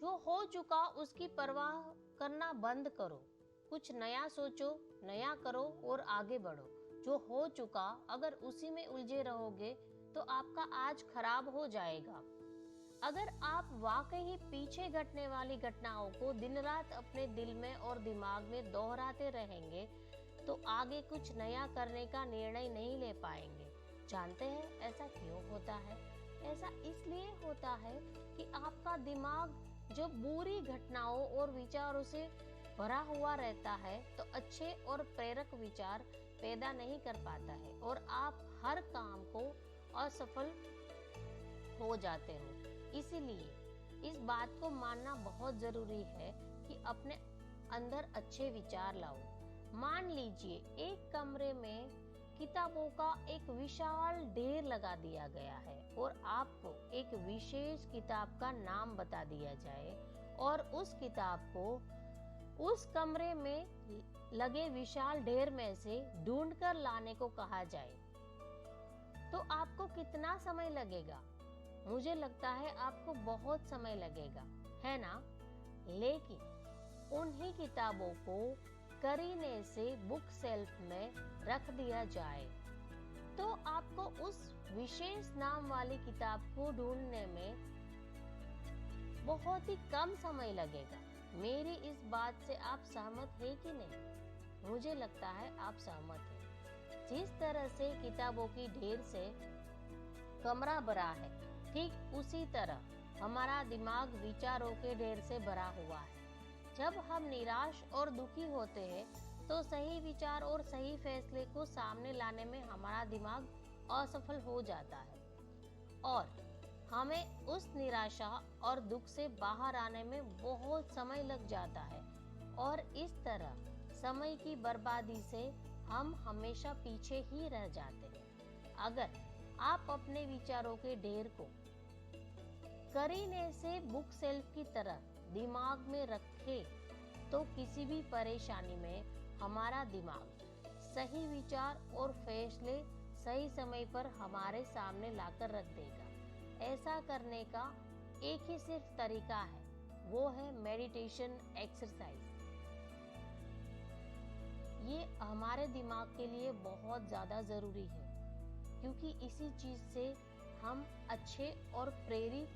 जो हो चुका उसकी परवाह करना बंद करो। कुछ नया सोचो, नया करो और आगे बढ़ो। जो हो चुका अगर उसी में उलझे रहोगे तो आपका आज खराब हो जाएगा। अगर आप वाकई ही पीछे घटने वाली घटनाओं को दिन रात अपने दिल में और दिमाग में दोहराते रहेंगे तो आगे कुछ नया करने का निर्णय नहीं ले पाएंगे। जानते हैं ऐसा क्यों होता है? ऐसा इसलिए होता है कि आपका दिमाग जब बुरी घटनाओं और विचारों से भरा हुआ रहता है तो अच्छे और प्रेरक विचार पैदा नहीं कर पाता है और आप हर काम को असफल हो जाते हो। इसीलिए इस बात को मानना बहुत जरूरी है कि अपने अंदर अच्छे विचार लाओ। मान लीजिए एक कमरे में किताबों का एक विशाल ढेर लगा दिया गया है और आपको एक विशेष किताब का नाम बता दिया जाए और उस किताब को उस कमरे में लगे विशाल ढेर में से ढूंढकर लाने को कहा जाए तो आपको कितना समय लगेगा? मुझे लगता है आपको बहुत समय लगेगा, है ना? लेकिन उन्हीं किताबों को करीने से बुक शेल्फ में रख दिया जाए तो आपको उस विशेष नाम वाली किताब को ढूंढने में बहुत ही कम समय लगेगा। मेरी इस बात से आप सहमत हैं कि नहीं? मुझे लगता है आप सहमत हैं। जिस तरह से किताबों की ढेर से कमरा भरा है, ठीक उसी तरह हमारा दिमाग विचारों के ढेर से भरा हुआ है। जब हम निराश और दुखी होते हैं तो सही विचार और सही फैसले को सामने लाने में हमारा दिमाग असफल हो जाता है और हमें उस निराशा और दुख से बाहर आने में बहुत समय लग जाता है और इस तरह समय की बर्बादी से हम हमेशा पीछे ही रह जाते हैं। अगर आप अपने विचारों के ढेर को करीने से बुक शेल्फ की तरह दिमाग में रखें तो किसी भी परेशानी में हमारा दिमाग सही विचार और फैसले सही समय पर हमारे सामने लाकर रख देगा। ऐसा करने का एक ही सिर्फ तरीका है, वो है मेडिटेशन एक्सरसाइज। ये हमारे दिमाग के लिए बहुत ज्यादा जरूरी है क्योंकि इसी चीज से हम अच्छे और प्रेरित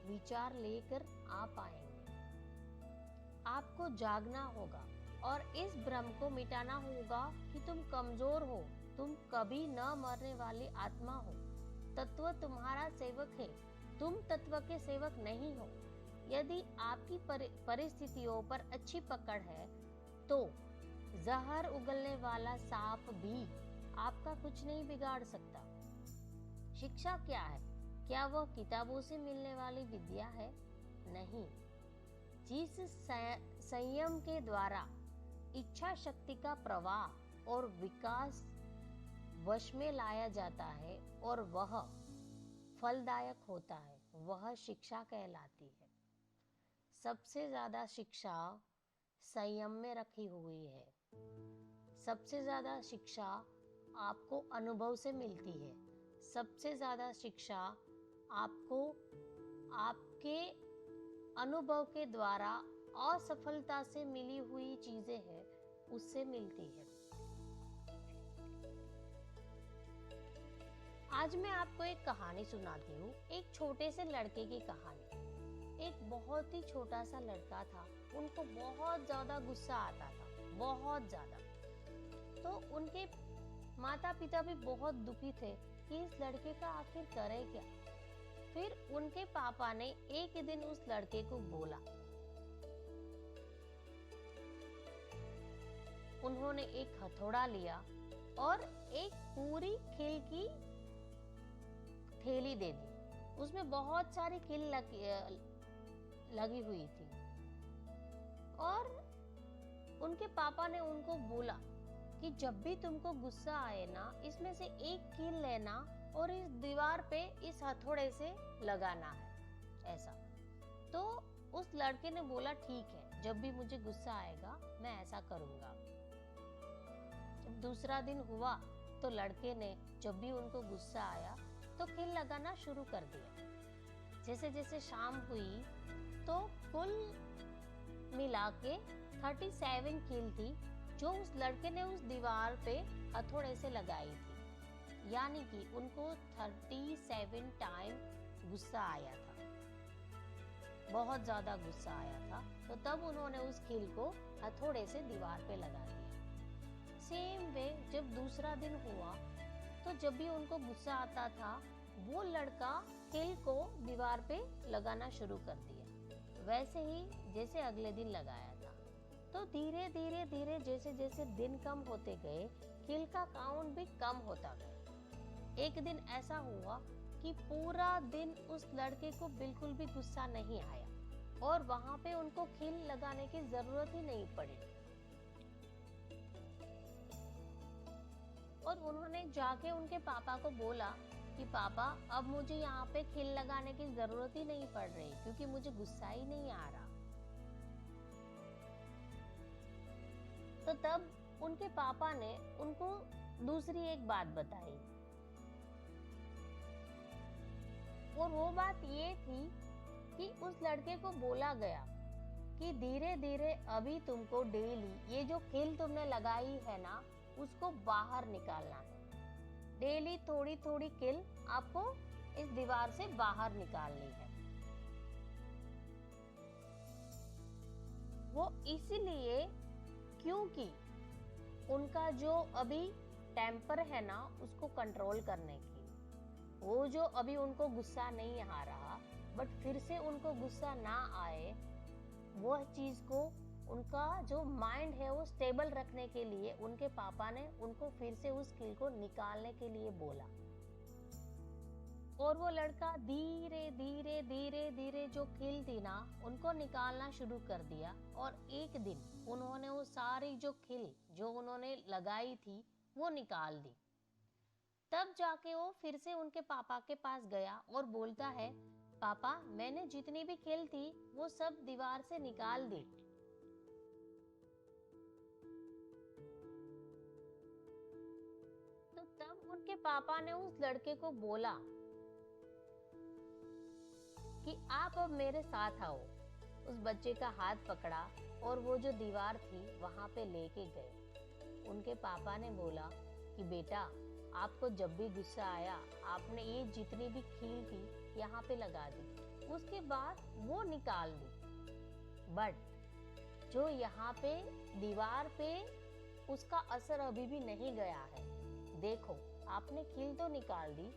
विचार लेकर आ पाएंगे। आपको जागना होगा और इस भ्रम को मिटाना होगा कि तुम कमजोर हो, तुम कभी न मरने वाली आत्मा हो। तत्व तुम्हारा सेवक है, तुम तत्व के सेवक नहीं हो। यदि आपकी परिस्थितियों पर अच्छी पकड़ है तो जहर उगलने वाला सांप भी आपका कुछ नहीं बिगाड़ सकता। शिक्षा क्या है? क्या वह किताबों से मिलने वाली विद्या है? नहीं। जिस संयम के द्वारा इच्छा शक्ति का प्रवाह और विकास वश में लाया जाता है और वह फलदायक होता है, वह शिक्षा कहलाती है। सबसे ज्यादा शिक्षा संयम में रखी हुई है। सबसे ज्यादा शिक्षा आपको अनुभव से मिलती है। सबसे ज्यादा शिक्षा आपको आपके अनुभव के द्वारा असफलता से मिली हुई चीजें हैं उससे मिलती है। आज मैं आपको एक कहानी सुनाती हूँ, एक छोटे से लड़के की कहानी। एक बहुत ही छोटा सा लड़का था, उनको बहुत ज्यादा गुस्सा आता था, बहुत ज्यादा। तो उनके माता पिता भी बहुत दुखी थे कि इस लड़के का आखिर करे क्या। फिर उनके पापा ने एक दिन उस लड़के को बोला, उन्होंने एक हथौड़ा लिया और एक पूरी खिल की थैली दे दी। उसमें बहुत सारी खिल लगी हुई थी और उनके पापा ने उनको बोला कि जब भी तुमको गुस्सा आए ना, इसमें से एक कील लेना और इस दीवार पे इस हथौड़े से लगाना है, ऐसा। तो उस लड़के ने बोला ठीक है, जब भी मुझे गुस्सा आएगा मैं ऐसा करूंगा। जब दूसरा दिन हुआ तो लड़के ने जब भी उनको गुस्सा आया तो कील लगाना शुरू कर दिया। जैसे जैसे शाम हुई तो कुल मिला के 37 कील थी जो उस लड़के ने उस दीवार पे हथौड़े से लगाई थी। यानी कि उनको 37 टाइम गुस्सा आया था, बहुत ज्यादा गुस्सा आया था। तो तब उन्होंने उस कील को हथौड़े से दीवार पे लगा दिया। सेम वे जब दूसरा दिन हुआ तो जब भी उनको गुस्सा आता था वो लड़का कील को दीवार पे लगाना शुरू कर दिया, वैसे ही जैसे अगले दिन लगाया था। तो धीरे धीरे धीरे जैसे जैसे दिन कम होते गए कील का काउंट भी कम होता गया। एक दिन ऐसा हुआ कि पूरा दिन उस लड़के को बिल्कुल भी गुस्सा नहीं आया और वहां पे उनको कील लगाने की जरूरत ही नहीं पड़ी। और उन्होंने जाके उनके पापा को बोला कि पापा अब मुझे यहाँ पे कील लगाने की जरूरत ही नहीं पड़ रही क्योंकि मुझे गुस्सा ही नहीं आ रहा। तो तब उनके पापा ने उनको दूसरी एक बात बताई और वो बात ये थी कि उस लड़के को बोला गया कि धीरे धीरे अभी तुमको डेली ये जो कील तुमने लगाई है ना उसको बाहर निकालना है। डेली थोड़ी थोड़ी कील आपको इस दीवार से बाहर निकालनी है। वो इसलिए क्योंकि उनका जो अभी टेम्पर है ना उसको कंट्रोल करने की, वो जो अभी उनको गुस्सा नहीं आ रहा बट फिर से उनको गुस्सा ना आए, वह चीज को उनका जो माइंड है वो स्टेबल रखने के लिए उनके पापा ने उनको फिर से उस कील को निकालने के लिए बोला। और वो लड़का धीरे धीरे धीरे धीरे जो कील थी ना उनको निकालना शुरू कर दिया। और एक दिन उन्होंने वो सारी जो कील जो उन्होंने लगाई थी वो निकाल दी। तब जाके वो फिर से उनके पापा के पास गया और बोलता है, पापा मैंने जितनी भी कील थी वो सब दीवार से निकाल दी। तो तब उनके पापा ने उस लड़के को बोला कि आप अब मेरे साथ आओ। उस बच्चे का हाथ पकड़ा और वो जो दीवार थी वहां पे लेके गए। उनके पापा ने बोला कि बेटा आपको जब भी गुस्सा आया आपने ये जितनी भी कील थी यहाँ पे लगा दी, उसके बाद वो निकाल दी। बट जो यहाँ पे दीवार पे उसका असर अभी भी नहीं गया है। देखो आपने कील तो निकाल दी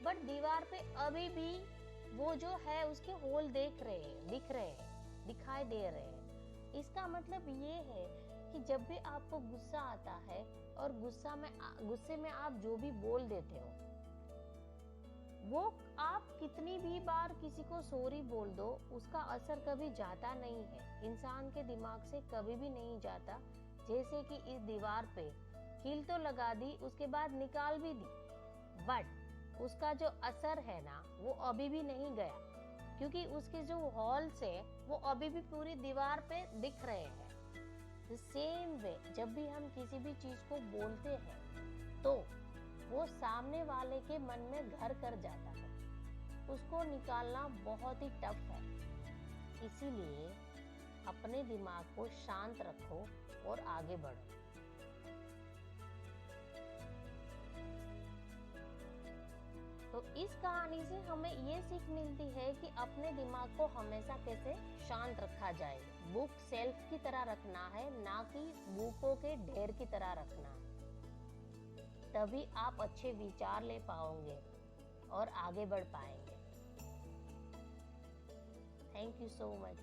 बट दीवार पे अभी भी वो जो है उसके होल दिख रहे हैं, दिखाई दे रहे हैं। इसका मतलब ये है कि जब भी आपको गुस्सा आता है और गुस्से में आप जो भी बोल देते हो वो आप कितनी भी बार किसी को सॉरी बोल दो उसका असर कभी जाता नहीं है, इंसान के दिमाग से कभी भी नहीं जाता। जैसे कि इस दीवार पे कील तो लगा दी उसके बाद निकाल भी दी बट उसका जो असर है ना वो अभी भी नहीं गया क्योंकि उसके जो हॉल्स है वो अभी भी पूरी दीवार पे दिख रहे हैं। सेम वे जब भी हम किसी भी चीज को बोलते हैं तो वो सामने वाले के मन में घर कर जाता है, उसको निकालना बहुत ही टफ है। इसीलिए अपने दिमाग को शांत रखो और आगे बढ़ो। तो इस कहानी से हमें ये सीख मिलती है कि अपने दिमाग को हमेशा कैसे शांत रखा जाए। बुक सेल्फ की तरह रखना है, ना कि बुकों के ढेर की तरह रखना है। तभी आप अच्छे विचार ले पाओगे और आगे बढ़ पाएंगे। Thank you so much.